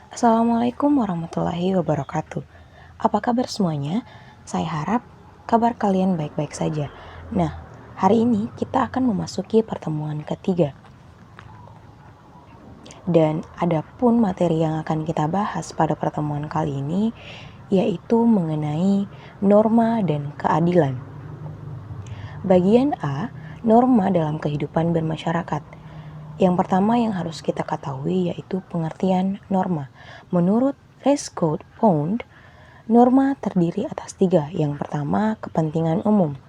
Assalamualaikum warahmatullahi wabarakatuh. Apa kabar semuanya? Saya harap kabar kalian baik-baik saja. Nah, hari ini kita akan memasuki pertemuan ketiga. Dan ada pun materi yang akan kita bahas pada pertemuan kali ini, yaitu mengenai norma dan keadilan. Bagian A, norma dalam kehidupan bermasyarakat. Yang pertama yang harus kita ketahui yaitu pengertian norma. Menurut Rescott Pound, norma terdiri atas 3. Yang pertama, kepentingan umum.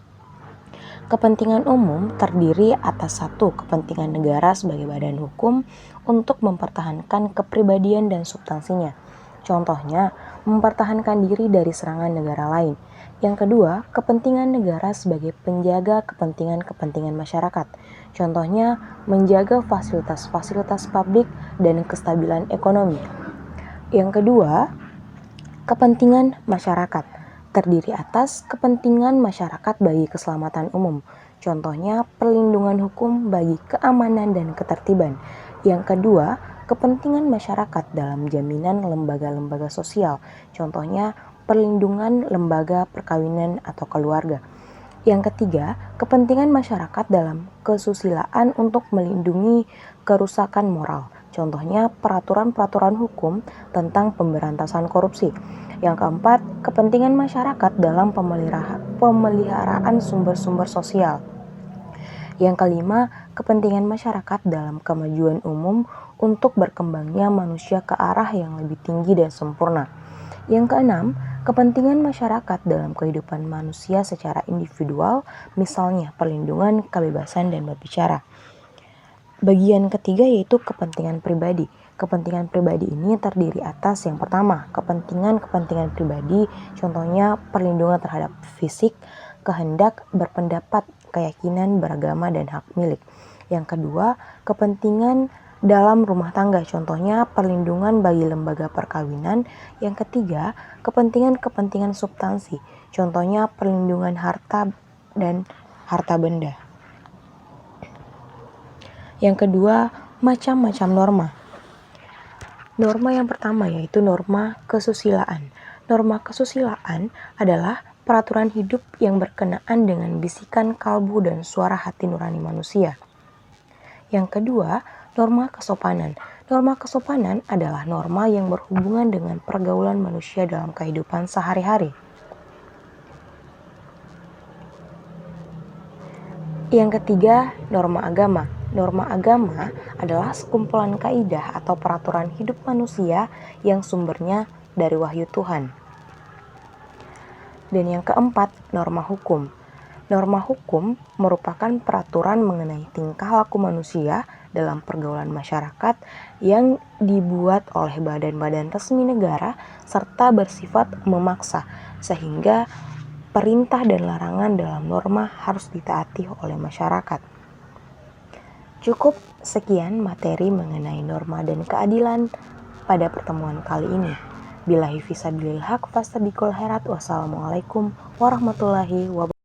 Kepentingan umum terdiri atas 1. Kepentingan negara sebagai badan hukum untuk mempertahankan kepribadian dan substansinya. Contohnya, mempertahankan diri dari serangan negara lain. Yang kedua, kepentingan negara sebagai penjaga kepentingan-kepentingan masyarakat. Contohnya, menjaga fasilitas-fasilitas publik dan kestabilan ekonomi. Yang kedua, kepentingan masyarakat. Terdiri atas kepentingan masyarakat bagi keselamatan umum. Contohnya, perlindungan hukum bagi keamanan dan ketertiban. Yang kedua, kepentingan masyarakat dalam jaminan lembaga-lembaga sosial. Contohnya, perlindungan lembaga perkawinan atau keluarga. Yang ketiga, kepentingan masyarakat dalam kesusilaan untuk melindungi kerusakan moral. Contohnya, peraturan-peraturan hukum tentang pemberantasan korupsi. Yang keempat, kepentingan masyarakat dalam pemeliharaan sumber-sumber sosial. Yang kelima, kepentingan masyarakat dalam kemajuan umum untuk berkembangnya manusia ke arah yang lebih tinggi dan sempurna. Yang keenam, kepentingan masyarakat dalam kehidupan manusia secara individual, misalnya perlindungan, kebebasan, dan berbicara. Bagian ketiga yaitu kepentingan pribadi. Kepentingan pribadi ini terdiri atas yang pertama, kepentingan pribadi, contohnya perlindungan terhadap fisik, kehendak, berpendapat, keyakinan, beragama, dan hak milik. Yang kedua, kepentingan dalam rumah tangga, contohnya perlindungan bagi lembaga perkawinan. Yang ketiga, kepentingan substansi, contohnya perlindungan harta dan harta benda. Yang kedua, macam-macam norma. Norma yang pertama yaitu norma kesusilaan. Norma kesusilaan adalah peraturan hidup yang berkenaan dengan bisikan kalbu dan suara hati nurani manusia. Yang kedua, norma kesopanan. Norma kesopanan adalah norma yang berhubungan dengan pergaulan manusia dalam kehidupan sehari-hari. Yang ketiga, norma agama. Norma agama adalah sekumpulan kaidah atau peraturan hidup manusia yang sumbernya dari wahyu Tuhan. Dan yang keempat, norma hukum. Norma hukum merupakan peraturan mengenai tingkah laku manusia dalam pergaulan masyarakat yang dibuat oleh badan-badan resmi negara serta bersifat memaksa, sehingga perintah dan larangan dalam norma harus ditaati oleh masyarakat. Cukup sekian materi mengenai norma dan keadilan pada pertemuan kali ini. Billahi fisabilil haq fastabiqul khairat. Wassalamualaikum warahmatullahi wabarakatuh.